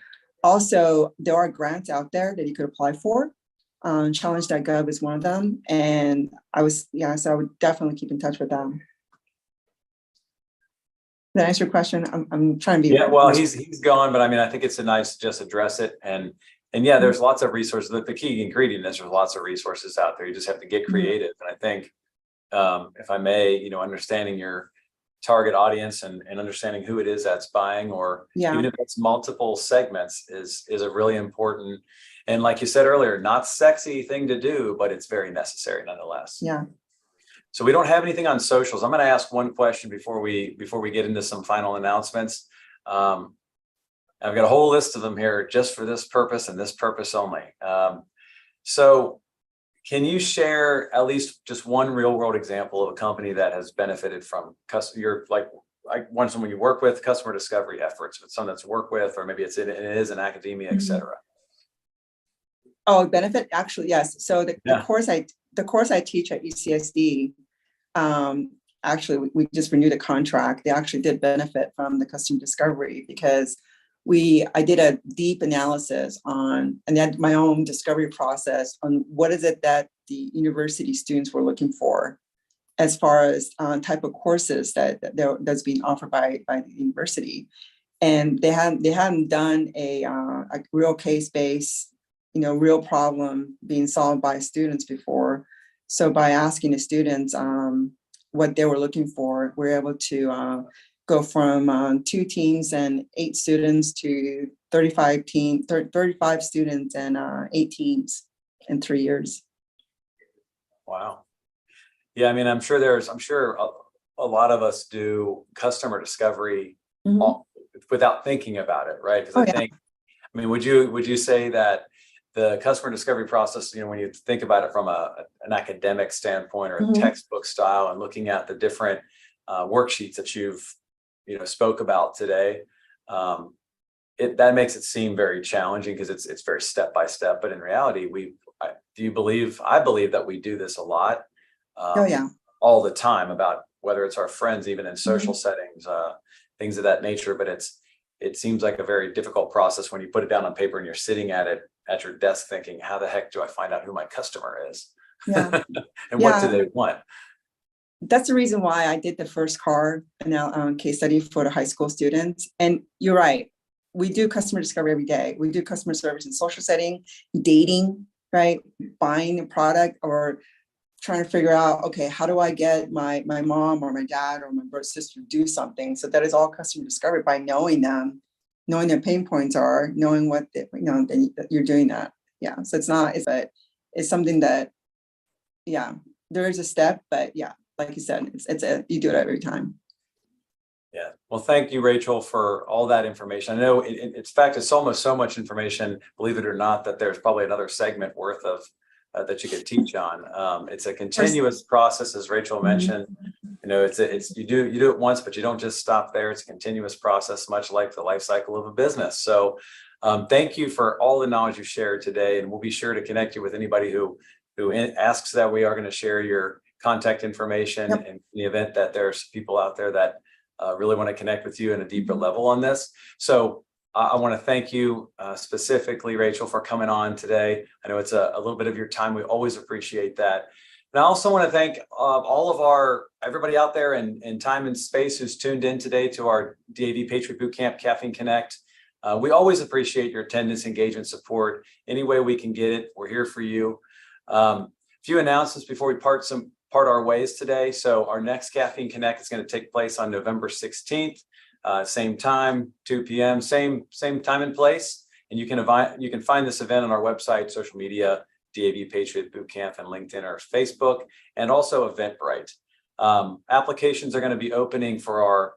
Also, there are grants out there that you could apply for. Challenge.gov is one of them. And so I would definitely keep in touch with them. Did that answer your question? I'm trying to be. Yeah, well, he's gone, but I mean, I think it's a nice, just address it. And yeah, there's lots of resources. The key ingredient is there's lots of resources out there. You just have to get creative. And I think, if I may, understanding your target audience and understanding who it is that's buying, or even if it's multiple segments, is a really important, and like you said earlier, not sexy thing to do, but it's very necessary nonetheless. Yeah. So we don't have anything on socials. I'm going to ask one question before we get into some final announcements. I've got a whole list of them here just for this purpose and this purpose only. So can you share at least just one real world example of a company that has benefited from your, like someone you work with, customer discovery efforts, with someone that's worked with, or maybe it is in academia, et cetera? Oh, benefit? Actually, yes. So the course I teach at UCSD, actually, we just renewed a contract. They actually did benefit from the customer discovery, because I did a deep analysis on, and had my own discovery process on what is it that the university students were looking for, as far as type of courses that's being offered by the university. And they hadn't done a real case-based, real problem being solved by students before. So by asking the students what they were looking for, we're able to go from 2 teams and 8 students to 35 students and 8 teams in 3 years. Wow. Yeah, I mean, I'm sure a lot of us do customer discovery without thinking about it, right? Because I mean, would you say that the customer discovery process, when you think about it from an academic standpoint or a textbook style, and looking at the different worksheets that you've spoke about today, that makes it seem very challenging, because it's very step by step. But in reality, I believe that we do this a lot, all the time, about whether it's our friends, even in social settings, things of that nature. But it seems like a very difficult process when you put it down on paper and you're sitting at your desk thinking, how the heck do I find out who my customer is? And what do they want? That's the reason why I did the first car case study for the high school students. And you're right. We do customer discovery every day. We do customer service in social setting, dating, right? Buying a product, or trying to figure out, okay, how do I get my mom or my dad or my brother, sister to do something? So that is all customer discovery, by knowing them, knowing their pain points are, knowing what that you're doing that. Yeah. So it's something that, there is a step, but like you said, you do it every time. Yeah. Well, thank you, Rachel, for all that information. I know it's almost so much information, believe it or not, that there's probably another segment worth of that you could teach on. It's a continuous process, as Rachel mentioned. You do it once, but you don't just stop there. It's a continuous process, much like the life cycle of a business. So thank you for all the knowledge you shared today, and we'll be sure to connect you with anybody who asks that. We are going to share your contact information in the event that there's people out there that really want to connect with you in a deeper level on this. So I want to thank you specifically, Rachel, for coming on today. I know it's a little bit of your time. We always appreciate that. And I also want to thank all of everybody out there in time and space who's tuned in today to our DAV Patriot Bootcamp Caffeine Connect. We always appreciate your attendance, engagement, support. Any way we can get it, we're here for you. Few announcements before we part our ways today. So our next Caffeine Connect is going to take place on November 16th, same time, 2 p.m., same time and place. And you can find this event on our website, social media, DAV Patriot Bootcamp, and LinkedIn or Facebook, and also Eventbrite. Applications are going to be opening for our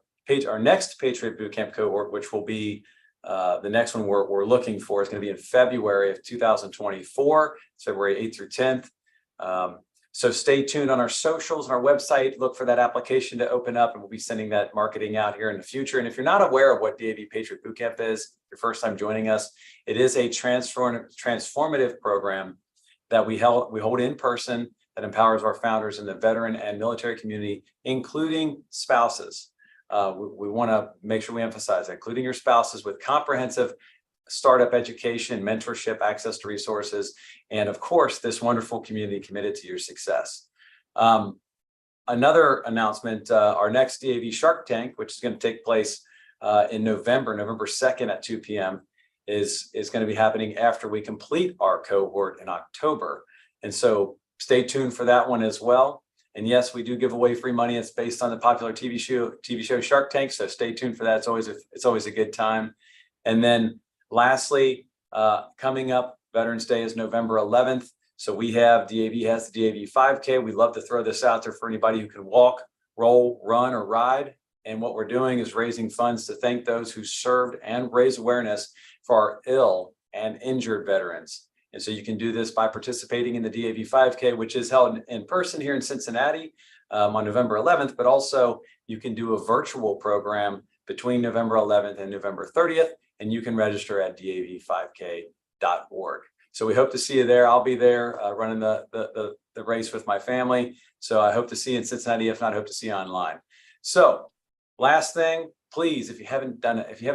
next Patriot Bootcamp cohort, which will be the next one we're looking for is going to be in February of 2024, February 8th through 10th. So stay tuned on our socials and our website. Look for that application to open up, and we'll be sending that marketing out here in the future. And if you're not aware of what DAV Patriot Bootcamp is, your first time joining us, it is a transformative program that we hold in person that empowers our founders in the veteran and military community, including spouses. We want to make sure we emphasize that, including your spouses, with comprehensive startup education, mentorship, access to resources, and of course, this wonderful community committed to your success. Another announcement, our next DAV Shark Tank, which is going to take place in November 2nd at 2 p.m., is going to be happening after we complete our cohort in October. And so stay tuned for that one as well. And yes, we do give away free money. It's based on the popular TV show Shark Tank. So stay tuned for that. It's always a good time. And then lastly, coming up, Veterans Day is November 11th. So DAV has the DAV 5K. We'd love to throw this out there for anybody who can walk, roll, run, or ride. And what we're doing is raising funds to thank those who served and raise awareness for our ill and injured veterans. And so you can do this by participating in the DAV 5K, which is held in person here in Cincinnati on November 11th, but also you can do a virtual program between November 11th and November 30th, and you can register at dav5k.org. So we hope to see you there. I'll be there running the race with my family. So I hope to see you in Cincinnati. If not, I hope to see you online. So last thing, please, if you haven't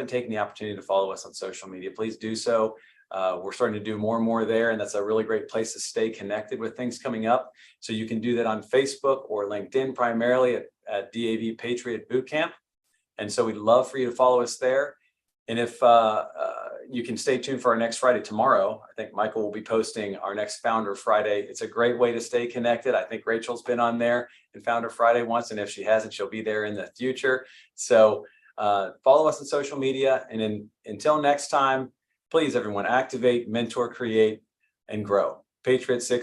taken the opportunity to follow us on social media, please do so. We're starting to do more and more there, and that's a really great place to stay connected with things coming up. So you can do that on Facebook or LinkedIn, primarily at DAV Patriot Bootcamp. And so we'd love for you to follow us there. And if you can stay tuned for our next Friday tomorrow, I think Michael will be posting our next Founder Friday. It's a great way to stay connected. I think Rachel's been on there in Founder Friday once, and if she hasn't, she'll be there in the future. So follow us on social media. And until next time, please, everyone, activate, mentor, create, and grow. Patriot 6.